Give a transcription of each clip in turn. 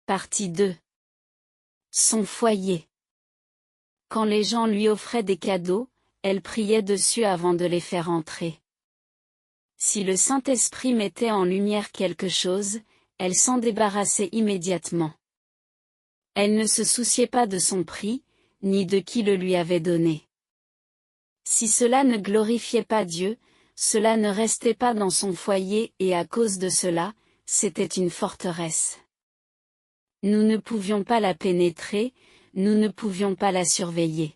Partie 2. Son foyer. Quand les gens lui offraient des cadeaux, elle priait dessus avant de les faire entrer. Si le Saint-Esprit mettait en lumière quelque chose, elle s'en débarrassait immédiatement. Elle ne se souciait pas de son prix, ni de qui le lui avait donné. Si cela ne glorifiait pas Dieu, cela ne restait pas dans son foyer et à cause de cela, c'était une forteresse. Nous ne pouvions pas la pénétrer, nous ne pouvions pas la surveiller.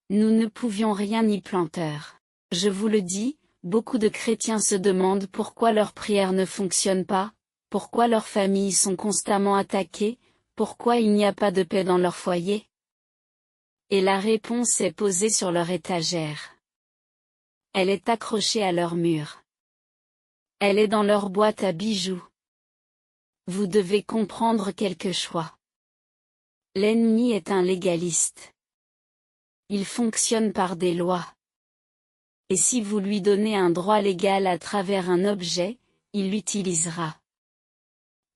Nous ne pouvions rien y planteur. Je vous le dis, beaucoup de chrétiens se demandent pourquoi leurs prières ne fonctionnent pas, pourquoi leurs familles sont constamment attaquées, pourquoi il n'y a pas de paix dans leur foyer. Et la réponse est posée sur leur étagère. Elle est accrochée à leur mur. Elle est dans leur boîte à bijoux. Vous devez comprendre quelque choix. L'ennemi est un légaliste. Il fonctionne par des lois. Et si vous lui donnez un droit légal à travers un objet, il l'utilisera.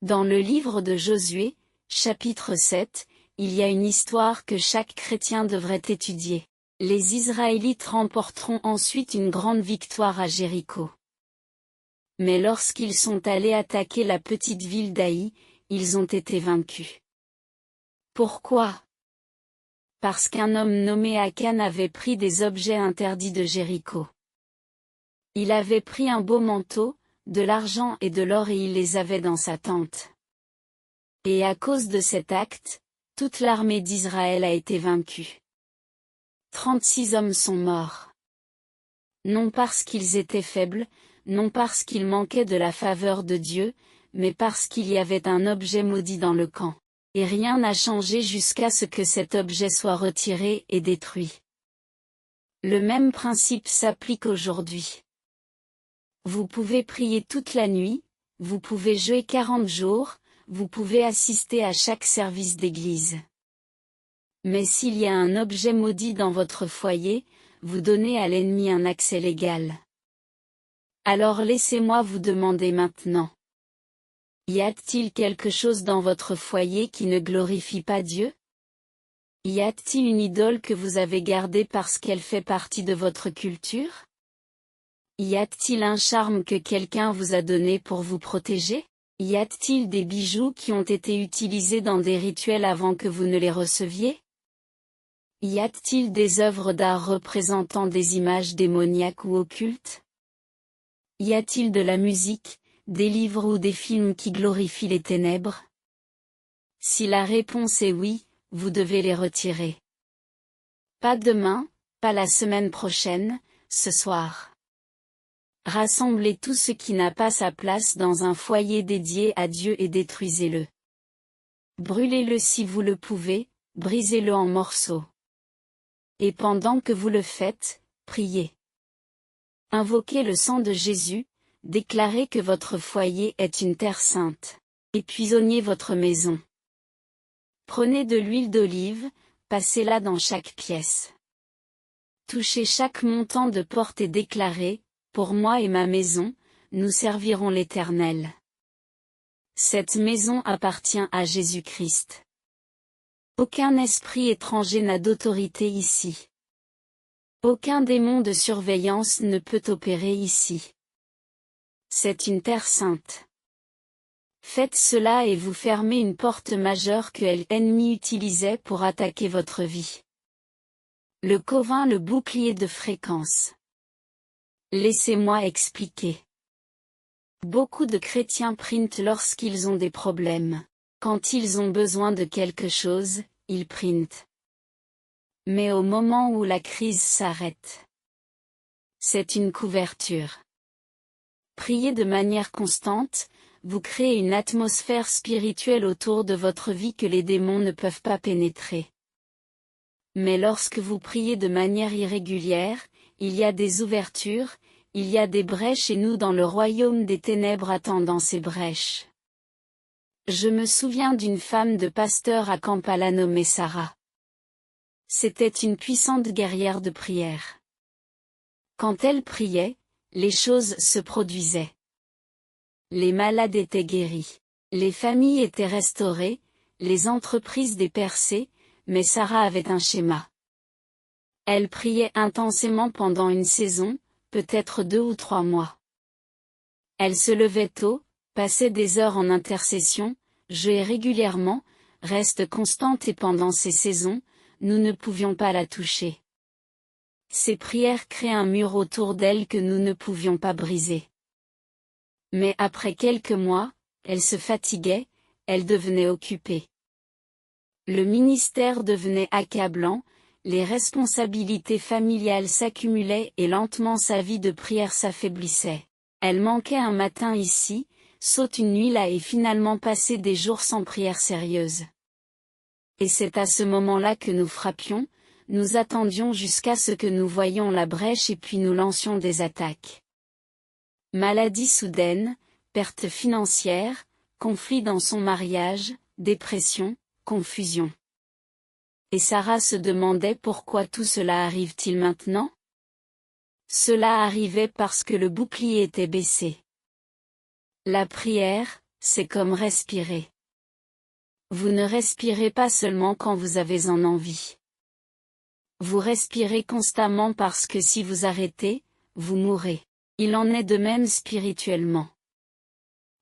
Dans le livre de Josué, chapitre 7, il y a une histoire que chaque chrétien devrait étudier. Les Israélites remporteront ensuite une grande victoire à Jéricho. Mais lorsqu'ils sont allés attaquer la petite ville d'Aï, ils ont été vaincus. Pourquoi? Parce qu'un homme nommé Akan avait pris des objets interdits de Jéricho. Il avait pris un beau manteau, de l'argent et de l'or et il les avait dans sa tente. Et à cause de cet acte, toute l'armée d'Israël a été vaincue. 36 hommes sont morts. Non parce qu'ils étaient faibles, non parce qu'ils manquaient de la faveur de Dieu, mais parce qu'il y avait un objet maudit dans le camp. Et rien n'a changé jusqu'à ce que cet objet soit retiré et détruit. Le même principe s'applique aujourd'hui. Vous pouvez prier toute la nuit, vous pouvez jeûner 40 jours, vous pouvez assister à chaque service d'église. Mais s'il y a un objet maudit dans votre foyer, vous donnez à l'ennemi un accès légal. Alors laissez-moi vous demander maintenant. Y a-t-il quelque chose dans votre foyer qui ne glorifie pas Dieu? Y a-t-il une idole que vous avez gardée parce qu'elle fait partie de votre culture? Y a-t-il un charme que quelqu'un vous a donné pour vous protéger? Y a-t-il des bijoux qui ont été utilisés dans des rituels avant que vous ne les receviez? Y a-t-il des œuvres d'art représentant des images démoniaques ou occultes? Y a-t-il de la musique, des livres ou des films qui glorifient les ténèbres? Si la réponse est oui, vous devez les retirer. Pas demain, pas la semaine prochaine, ce soir. Rassemblez tout ce qui n'a pas sa place dans un foyer dédié à Dieu et détruisez-le. Brûlez-le si vous le pouvez, brisez-le en morceaux. Et pendant que vous le faites, priez. Invoquez le sang de Jésus, déclarez que votre foyer est une terre sainte. Épuisonnez votre maison. Prenez de l'huile d'olive, passez-la dans chaque pièce. Touchez chaque montant de porte et déclarez, pour moi et ma maison, nous servirons l'Éternel. Cette maison appartient à Jésus-Christ. Aucun esprit étranger n'a d'autorité ici. Aucun démon de surveillance ne peut opérer ici. C'est une terre sainte. Faites cela et vous fermez une porte majeure que l'ennemi utilisait pour attaquer votre vie. Le Covin, le bouclier de fréquence. Laissez-moi expliquer. Beaucoup de chrétiens printent lorsqu'ils ont des problèmes. Quand ils ont besoin de quelque chose, ils printent. Mais au moment où la crise s'arrête, c'est une couverture. Priez de manière constante, vous créez une atmosphère spirituelle autour de votre vie que les démons ne peuvent pas pénétrer. Mais lorsque vous priez de manière irrégulière, il y a des ouvertures, il y a des brèches et nous dans le royaume des ténèbres attendant ces brèches. Je me souviens d'une femme de pasteur à Kampala nommée Sarah. C'était une puissante guerrière de prière. Quand elle priait, les choses se produisaient. Les malades étaient guéris. Les familles étaient restaurées, les entreprises dépercées, mais Sarah avait un schéma. Elle priait intensément pendant une saison, peut-être 2 ou 3 mois. Elle se levait tôt, passait des heures en intercession, jeûnait régulièrement, reste constante et pendant ces saisons, nous ne pouvions pas la toucher. Ces prières créaient un mur autour d'elle que nous ne pouvions pas briser. Mais après quelques mois, elle se fatiguait, elle devenait occupée. Le ministère devenait accablant, les responsabilités familiales s'accumulaient et lentement sa vie de prière s'affaiblissait. Elle manquait un matin ici, saute une nuit là et finalement passait des jours sans prière sérieuse. Et c'est à ce moment-là que nous frappions, nous attendions jusqu'à ce que nous voyions la brèche et puis nous lancions des attaques. Maladie soudaine, perte financière, conflit dans son mariage, dépression, confusion. Et Sarah se demandait pourquoi tout cela arrive-t-il maintenant? Cela arrivait parce que le bouclier était baissé. La prière, c'est comme respirer. Vous ne respirez pas seulement quand vous avez en envie. Vous respirez constamment parce que si vous arrêtez, vous mourrez. Il en est de même spirituellement.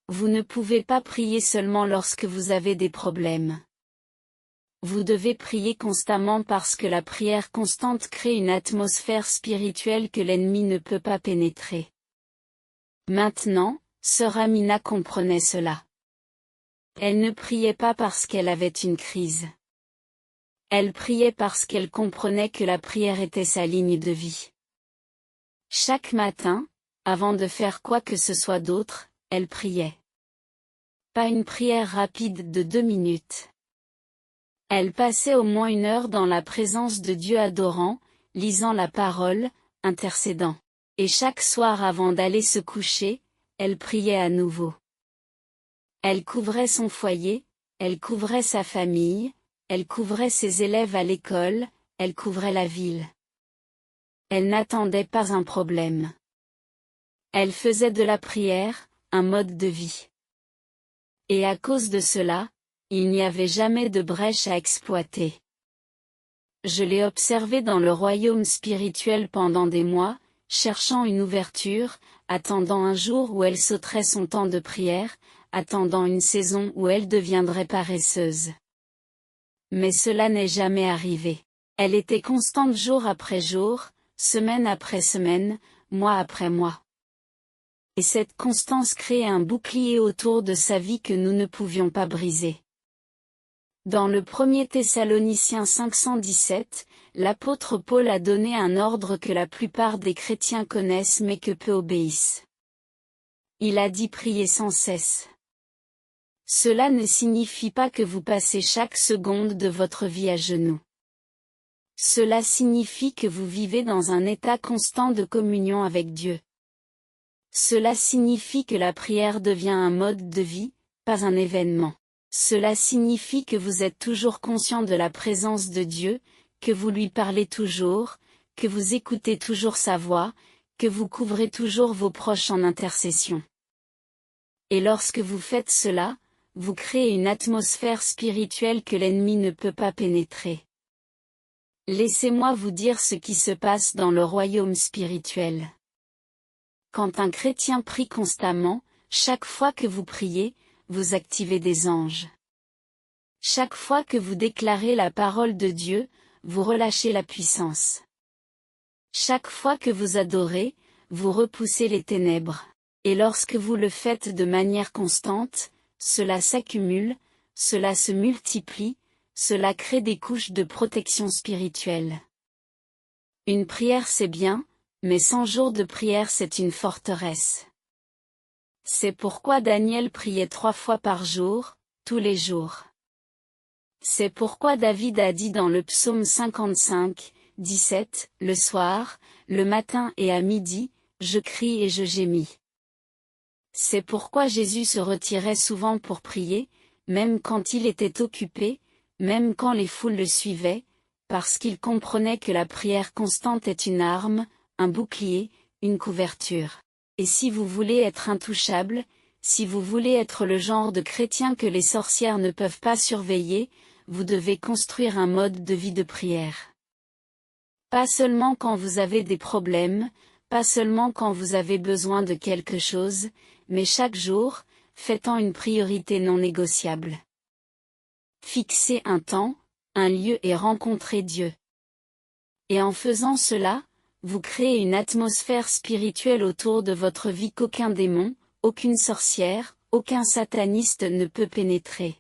Vous ne pouvez pas prier seulement lorsque vous avez des problèmes. Vous devez prier constamment parce que la prière constante crée une atmosphère spirituelle que l'ennemi ne peut pas pénétrer. Maintenant, sœur Amina comprenait cela. Elle ne priait pas parce qu'elle avait une crise. Elle priait parce qu'elle comprenait que la prière était sa ligne de vie. Chaque matin, avant de faire quoi que ce soit d'autre, elle priait. Pas une prière rapide de 2 minutes. Elle passait au moins 1 heure dans la présence de Dieu adorant, lisant la parole, intercédant. Et chaque soir avant d'aller se coucher, elle priait à nouveau. Elle couvrait son foyer, elle couvrait sa famille, elle couvrait ses élèves à l'école, elle couvrait la ville. Elle n'attendait pas un problème. Elle faisait de la prière, un mode de vie. Et à cause de cela, il n'y avait jamais de brèche à exploiter. Je l'ai observé dans le royaume spirituel pendant des mois, cherchant une ouverture, attendant un jour où elle sauterait son temps de prière, attendant une saison où elle deviendrait paresseuse. Mais cela n'est jamais arrivé. Elle était constante jour après jour, semaine après semaine, mois après mois. Et cette constance créait un bouclier autour de sa vie que nous ne pouvions pas briser. Dans le 1er Thessaloniciens 5:17, l'apôtre Paul a donné un ordre que la plupart des chrétiens connaissent mais que peu obéissent. Il a dit prier sans cesse. Cela ne signifie pas que vous passez chaque seconde de votre vie à genoux. Cela signifie que vous vivez dans un état constant de communion avec Dieu. Cela signifie que la prière devient un mode de vie, pas un événement. Cela signifie que vous êtes toujours conscient de la présence de Dieu, que vous lui parlez toujours, que vous écoutez toujours sa voix, que vous couvrez toujours vos proches en intercession. Et lorsque vous faites cela, vous créez une atmosphère spirituelle que l'ennemi ne peut pas pénétrer. Laissez-moi vous dire ce qui se passe dans le royaume spirituel. Quand un chrétien prie constamment, chaque fois que vous priez, vous activez des anges. Chaque fois que vous déclarez la parole de Dieu, vous relâchez la puissance. Chaque fois que vous adorez, vous repoussez les ténèbres. Et lorsque vous le faites de manière constante, cela s'accumule, cela se multiplie, cela crée des couches de protection spirituelle. Une prière c'est bien, mais 100 jours de prière c'est une forteresse. C'est pourquoi Daniel priait 3 fois par jour, tous les jours. C'est pourquoi David a dit dans le psaume 55, 17, le soir, le matin et à midi, je crie et je gémis. C'est pourquoi Jésus se retirait souvent pour prier, même quand il était occupé, même quand les foules le suivaient, parce qu'il comprenait que la prière constante est une arme, un bouclier, une couverture. Et si vous voulez être intouchable, si vous voulez être le genre de chrétien que les sorcières ne peuvent pas surveiller, vous devez construire un mode de vie de prière. Pas seulement quand vous avez des problèmes, pas seulement quand vous avez besoin de quelque chose, mais chaque jour, faites-en une priorité non négociable. Fixez un temps, un lieu et rencontrez Dieu. Et en faisant cela, vous créez une atmosphère spirituelle autour de votre vie qu'aucun démon, aucune sorcière, aucun sataniste ne peut pénétrer.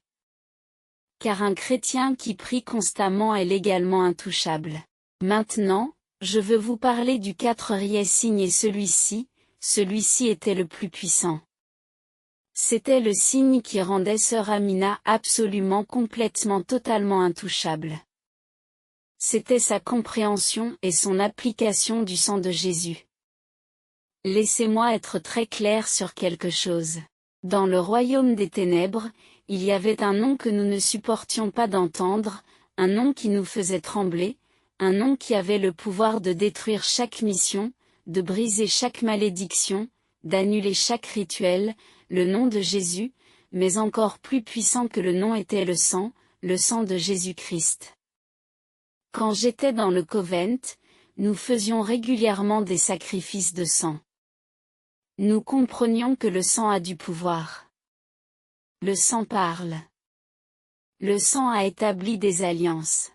Car un chrétien qui prie constamment est légalement intouchable. Maintenant, je veux vous parler du quatrième signe et celui-ci était le plus puissant. C'était le signe qui rendait sœur Amina absolument complètement totalement intouchable. C'était sa compréhension et son application du sang de Jésus. Laissez-moi être très clair sur quelque chose. Dans le royaume des ténèbres, il y avait un nom que nous ne supportions pas d'entendre, un nom qui nous faisait trembler, un nom qui avait le pouvoir de détruire chaque mission, de briser chaque malédiction, d'annuler chaque rituel, le nom de Jésus, mais encore plus puissant que le nom était le sang de Jésus-Christ. Quand j'étais dans le Covent, nous faisions régulièrement des sacrifices de sang. Nous comprenions que le sang a du pouvoir. Le sang parle. Le sang a établi des alliances.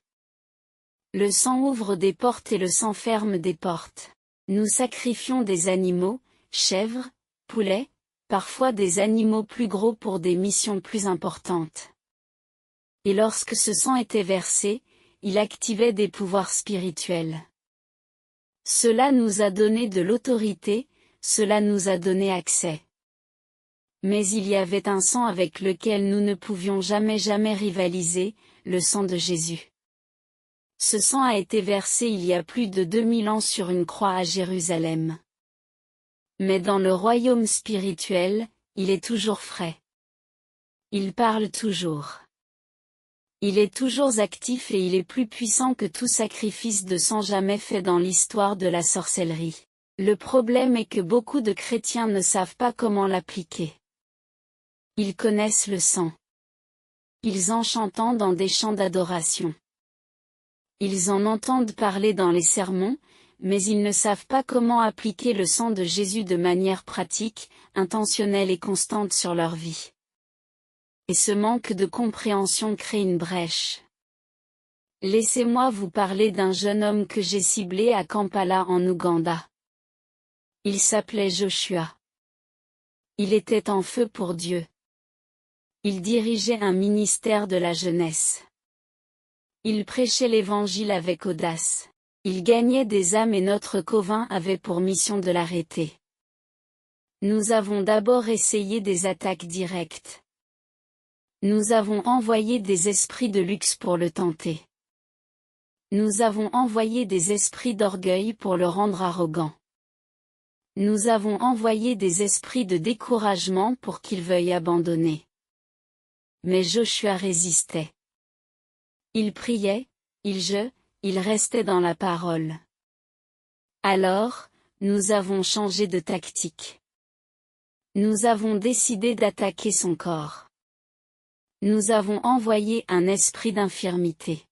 Le sang ouvre des portes et le sang ferme des portes. Nous sacrifions des animaux, chèvres, poulets, parfois des animaux plus gros pour des missions plus importantes. Et lorsque ce sang était versé, il activait des pouvoirs spirituels. Cela nous a donné de l'autorité, cela nous a donné accès. Mais il y avait un sang avec lequel nous ne pouvions jamais rivaliser, le sang de Jésus. Ce sang a été versé il y a plus de 2000 ans sur une croix à Jérusalem. Mais dans le royaume spirituel, il est toujours frais. Il parle toujours. Il est toujours actif et il est plus puissant que tout sacrifice de sang jamais fait dans l'histoire de la sorcellerie. Le problème est que beaucoup de chrétiens ne savent pas comment l'appliquer. Ils connaissent le sang. Ils en chantent dans des chants d'adoration. Ils en entendent parler dans les sermons, mais ils ne savent pas comment appliquer le sang de Jésus de manière pratique, intentionnelle et constante sur leur vie. Et ce manque de compréhension crée une brèche. Laissez-moi vous parler d'un jeune homme que j'ai ciblé à Kampala en Ouganda. Il s'appelait Joshua. Il était en feu pour Dieu. Il dirigeait un ministère de la jeunesse. Il prêchait l'évangile avec audace. Il gagnait des âmes et notre coven avait pour mission de l'arrêter. Nous avons d'abord essayé des attaques directes. Nous avons envoyé des esprits de luxe pour le tenter. Nous avons envoyé des esprits d'orgueil pour le rendre arrogant. Nous avons envoyé des esprits de découragement pour qu'il veuille abandonner. Mais Joshua résistait. Il priait, il restait dans la parole. Alors, nous avons changé de tactique. Nous avons décidé d'attaquer son corps. Nous avons envoyé un esprit d'infirmité.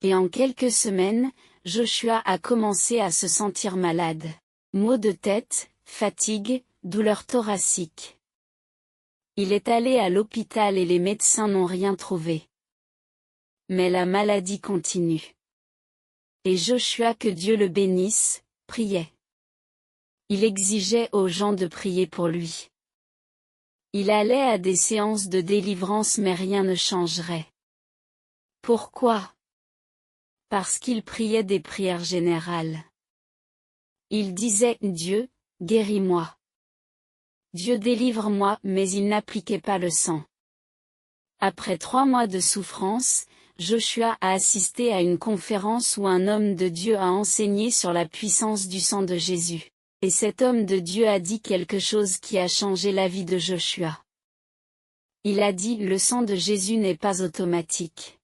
Et en quelques semaines, Joshua a commencé à se sentir malade. Maux de tête, fatigue, douleurs thoraciques. Il est allé à l'hôpital et les médecins n'ont rien trouvé. Mais la maladie continue. Et Joshua, que Dieu le bénisse, priait. Il exigeait aux gens de prier pour lui. Il allait à des séances de délivrance mais rien ne changerait. Pourquoi? Parce qu'il priait des prières générales. Il disait « Dieu, guéris-moi. Dieu délivre-moi » mais il n'appliquait pas le sang. Après 3 mois de souffrance, Joshua a assisté à une conférence où un homme de Dieu a enseigné sur la puissance du sang de Jésus. Et cet homme de Dieu a dit quelque chose qui a changé la vie de Joshua. Il a dit « Le sang de Jésus n'est pas automatique.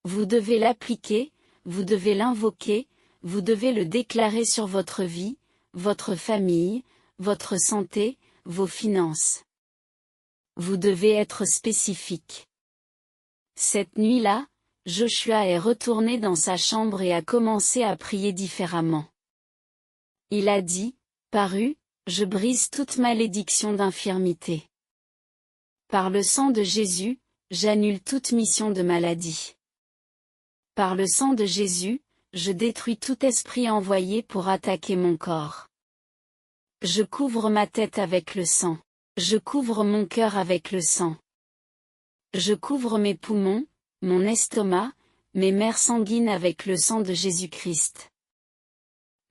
Vous devez l'appliquer, vous devez l'invoquer, vous devez le déclarer sur votre vie, votre famille, votre santé, vos finances. Vous devez être spécifique. Cette nuit-là, Joshua est retourné dans sa chambre et a commencé à prier différemment. Il a dit, par eux, je brise toute malédiction d'infirmité. Par le sang de Jésus, j'annule toute mission de maladie. Par le sang de Jésus, je détruis tout esprit envoyé pour attaquer mon corps. Je couvre ma tête avec le sang. Je couvre mon cœur avec le sang. Je couvre mes poumons, mon estomac, mes mers sanguines avec le sang de Jésus-Christ.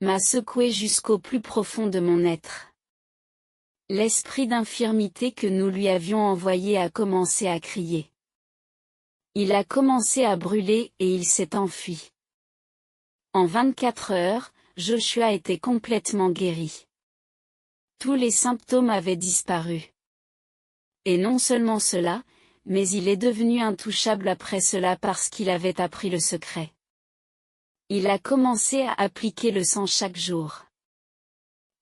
M'a secoué jusqu'au plus profond de mon être. L'esprit d'infirmité que nous lui avions envoyé a commencé à crier. Il a commencé à brûler et il s'est enfui. En 24 heures, Joshua était complètement guéri. Tous les symptômes avaient disparu. Et non seulement cela, mais il est devenu intouchable après cela parce qu'il avait appris le secret. Il a commencé à appliquer le sang chaque jour.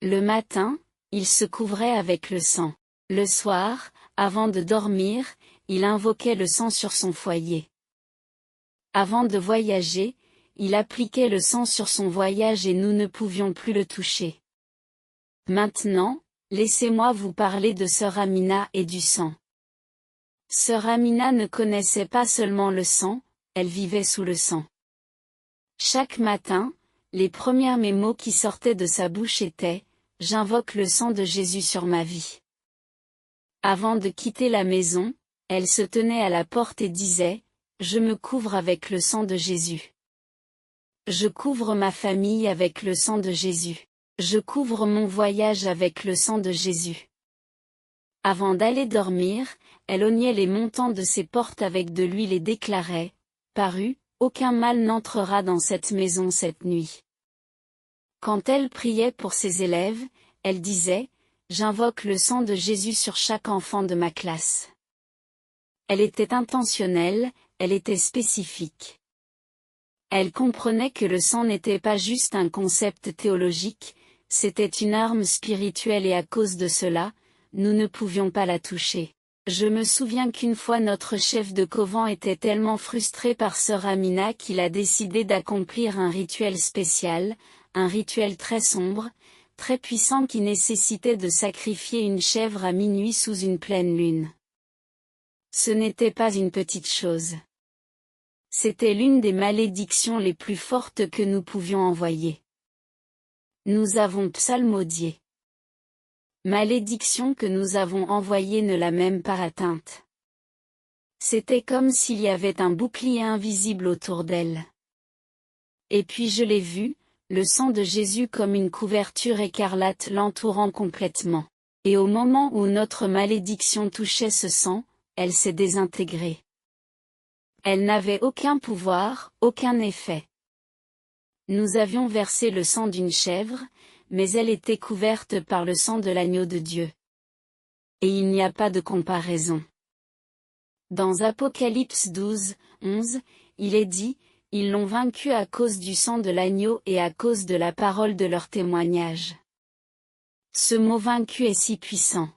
Le matin, il se couvrait avec le sang. Le soir, avant de dormir, il invoquait le sang sur son foyer. Avant de voyager, il appliquait le sang sur son voyage et nous ne pouvions plus le toucher. Maintenant, laissez-moi vous parler de sœur Amina et du sang. Sœur Amina ne connaissait pas seulement le sang, elle vivait sous le sang. Chaque matin, les premiers mots qui sortaient de sa bouche étaient « J'invoque le sang de Jésus sur ma vie ». Avant de quitter la maison, elle se tenait à la porte et disait « Je me couvre avec le sang de Jésus. Je couvre ma famille avec le sang de Jésus. Je couvre mon voyage avec le sang de Jésus. » Avant d'aller dormir, elle oignait les montants de ses portes avec de l'huile et déclarait « Paru, aucun mal n'entrera dans cette maison cette nuit. » Quand elle priait pour ses élèves, elle disait « J'invoque le sang de Jésus sur chaque enfant de ma classe. » Elle était intentionnelle, elle était spécifique. Elle comprenait que le sang n'était pas juste un concept théologique, c'était une arme spirituelle et à cause de cela, nous ne pouvions pas la toucher. Je me souviens qu'une fois notre chef de couvent était tellement frustré par sœur Amina qu'il a décidé d'accomplir un rituel spécial, un rituel très sombre, très puissant qui nécessitait de sacrifier une chèvre à minuit sous une pleine lune. Ce n'était pas une petite chose. C'était l'une des malédictions les plus fortes que nous pouvions envoyer. Nous avons psalmodié. Malédiction que nous avons envoyée ne l'a même pas atteinte. C'était comme s'il y avait un bouclier invisible autour d'elle. Et puis je l'ai vu, le sang de Jésus comme une couverture écarlate l'entourant complètement. Et au moment où notre malédiction touchait ce sang, elle s'est désintégrée. Elle n'avait aucun pouvoir, aucun effet. Nous avions versé le sang d'une chèvre, mais elle était couverte par le sang de l'agneau de Dieu. Et il n'y a pas de comparaison. Dans Apocalypse 12, 11, il est dit, « Ils l'ont vaincu à cause du sang de l'agneau et à cause de la parole de leur témoignage. » Ce mot vaincu est si puissant.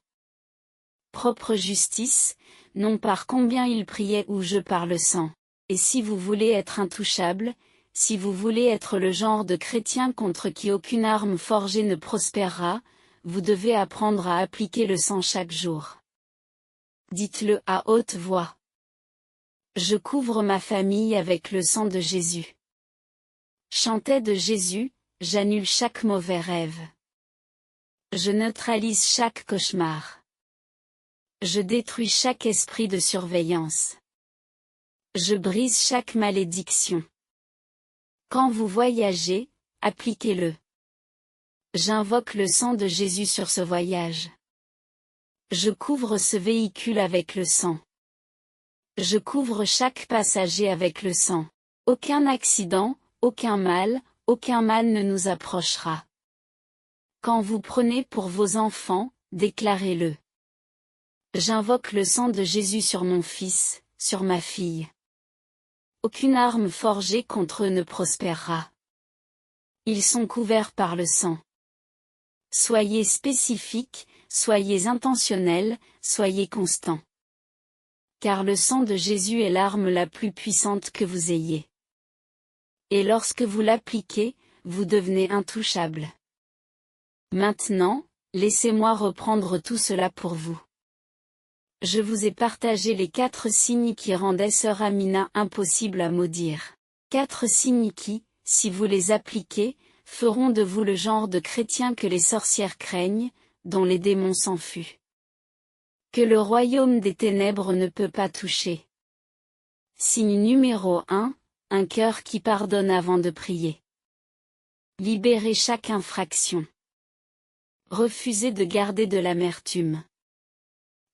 Propre justice, non par combien ils priaient ou je par le sang. Et si vous voulez être intouchable, si vous voulez être le genre de chrétien contre qui aucune arme forgée ne prospérera, vous devez apprendre à appliquer le sang chaque jour. Dites-le à haute voix. Je couvre ma famille avec le sang de Jésus. Chantez de Jésus, j'annule chaque mauvais rêve. Je neutralise chaque cauchemar. Je détruis chaque esprit de surveillance. Je brise chaque malédiction. Quand vous voyagez, appliquez-le. J'invoque le sang de Jésus sur ce voyage. Je couvre ce véhicule avec le sang. Je couvre chaque passager avec le sang. Aucun accident, aucun mal ne nous approchera. Quand vous prenez pour vos enfants, déclarez-le. J'invoque le sang de Jésus sur mon fils, sur ma fille. Aucune arme forgée contre eux ne prospérera. Ils sont couverts par le sang. Soyez spécifiques, soyez intentionnels, soyez constants. Car le sang de Jésus est l'arme la plus puissante que vous ayez. Et lorsque vous l'appliquez, vous devenez intouchable. Maintenant, laissez-moi reprendre tout cela pour vous. Je vous ai partagé les 4 signes qui rendaient sœur Amina impossible à maudire. 4 signes qui, si vous les appliquez, feront de vous le genre de chrétien que les sorcières craignent, dont les démons s'enfuient. Que le royaume des ténèbres ne peut pas toucher. Signe numéro 1, un cœur qui pardonne avant de prier. Libérez chaque infraction. Refusez de garder de l'amertume.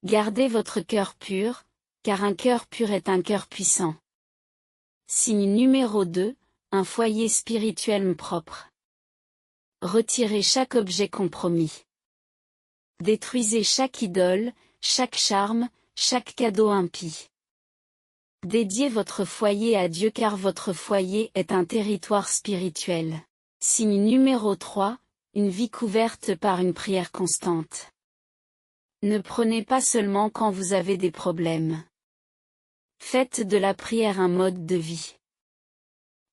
Gardez votre cœur pur, car un cœur pur est un cœur puissant. Signe numéro 2, un foyer spirituel propre. Retirez chaque objet compromis. Détruisez chaque idole, chaque charme, chaque cadeau impie. Dédiez votre foyer à Dieu car votre foyer est un territoire spirituel. Signe numéro 3, une vie couverte par une prière constante. Ne prenez pas seulement quand vous avez des problèmes. Faites de la prière un mode de vie.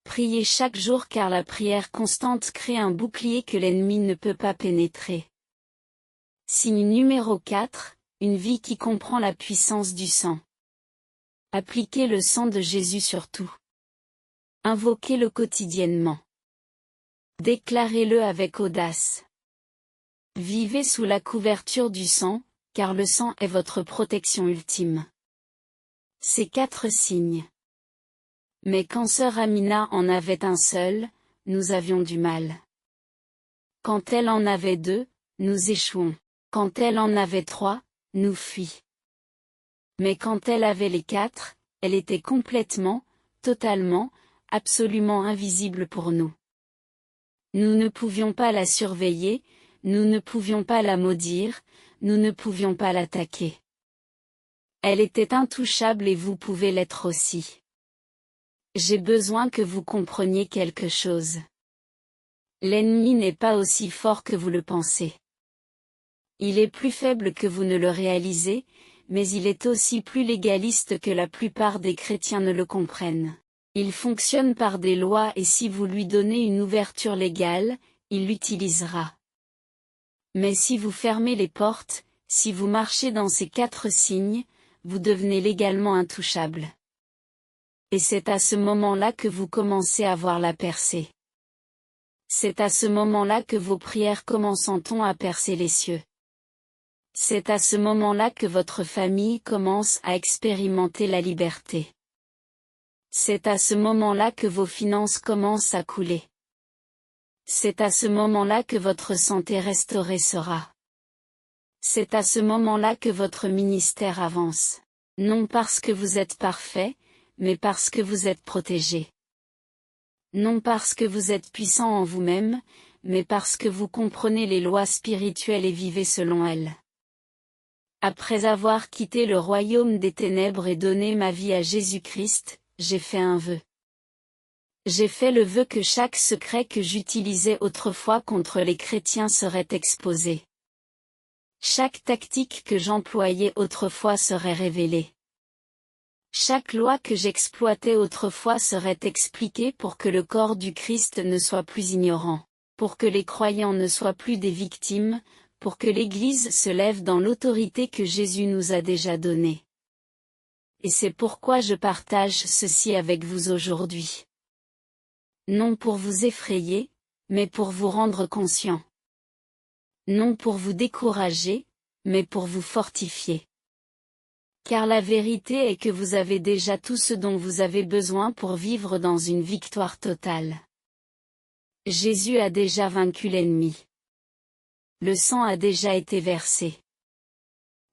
Priez chaque jour car la prière constante crée un bouclier que l'ennemi ne peut pas pénétrer. Signe numéro 4, une vie qui comprend la puissance du sang. Appliquez le sang de Jésus sur tout. Invoquez-le quotidiennement. Déclarez-le avec audace. Vivez sous la couverture du sang, car le sang est votre protection ultime. Ces 4 signes. Mais quand sœur Amina en avait un seul, nous avions du mal. Quand elle en avait 2, nous échouons. Quand elle en avait 3, nous fuit. Mais quand elle avait les 4, elle était complètement, totalement, absolument invisible pour nous. Nous ne pouvions pas la surveiller, nous ne pouvions pas la maudire, nous ne pouvions pas l'attaquer. Elle était intouchable et vous pouvez l'être aussi. J'ai besoin que vous compreniez quelque chose. L'ennemi n'est pas aussi fort que vous le pensez. Il est plus faible que vous ne le réalisez, mais il est aussi plus légaliste que la plupart des chrétiens ne le comprennent. Il fonctionne par des lois et si vous lui donnez une ouverture légale, il l'utilisera. Mais si vous fermez les portes, si vous marchez dans ces 4 signes, vous devenez légalement intouchable. Et c'est à ce moment-là que vous commencez à voir la percée. C'est à ce moment-là que vos prières commenceront à percer les cieux. C'est à ce moment-là que votre famille commence à expérimenter la liberté. C'est à ce moment-là que vos finances commencent à couler. C'est à ce moment-là que votre santé restaurée sera. C'est à ce moment-là que votre ministère avance. Non parce que vous êtes parfait, mais parce que vous êtes protégé. Non parce que vous êtes puissant en vous-même, mais parce que vous comprenez les lois spirituelles et vivez selon elles. Après avoir quitté le royaume des ténèbres et donné ma vie à Jésus-Christ, j'ai fait un vœu. J'ai fait le vœu que chaque secret que j'utilisais autrefois contre les chrétiens serait exposé. Chaque tactique que j'employais autrefois serait révélée. Chaque loi que j'exploitais autrefois serait expliquée pour que le corps du Christ ne soit plus ignorant, pour que les croyants ne soient plus des victimes, pour que l'Église se lève dans l'autorité que Jésus nous a déjà donnée. Et c'est pourquoi je partage ceci avec vous aujourd'hui. Non pour vous effrayer, mais pour vous rendre conscient. Non pour vous décourager, mais pour vous fortifier. Car la vérité est que vous avez déjà tout ce dont vous avez besoin pour vivre dans une victoire totale. Jésus a déjà vaincu l'ennemi. Le sang a déjà été versé.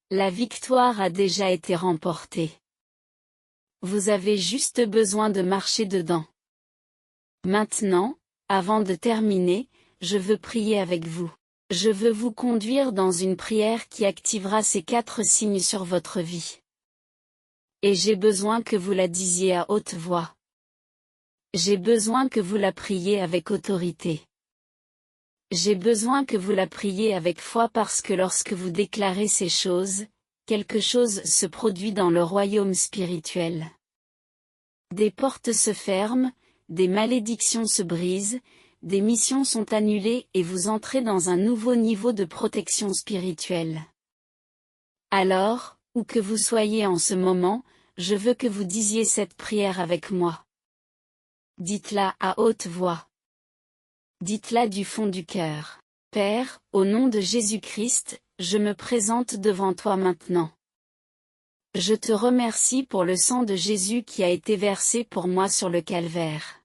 La victoire a déjà été remportée. Vous avez juste besoin de marcher dedans. Maintenant, avant de terminer, je veux prier avec vous. Je veux vous conduire dans une prière qui activera ces 4 signes sur votre vie. Et j'ai besoin que vous la disiez à haute voix. J'ai besoin que vous la priez avec autorité. J'ai besoin que vous la priez avec foi parce que lorsque vous déclarez ces choses, quelque chose se produit dans le royaume spirituel. Des portes se ferment, des malédictions se brisent, des missions sont annulées et vous entrez dans un nouveau niveau de protection spirituelle. Alors, où que vous soyez en ce moment, je veux que vous disiez cette prière avec moi. Dites-la à haute voix. Dites-la du fond du cœur. Père, au nom de Jésus-Christ, je me présente devant toi maintenant. Je te remercie pour le sang de Jésus qui a été versé pour moi sur le calvaire.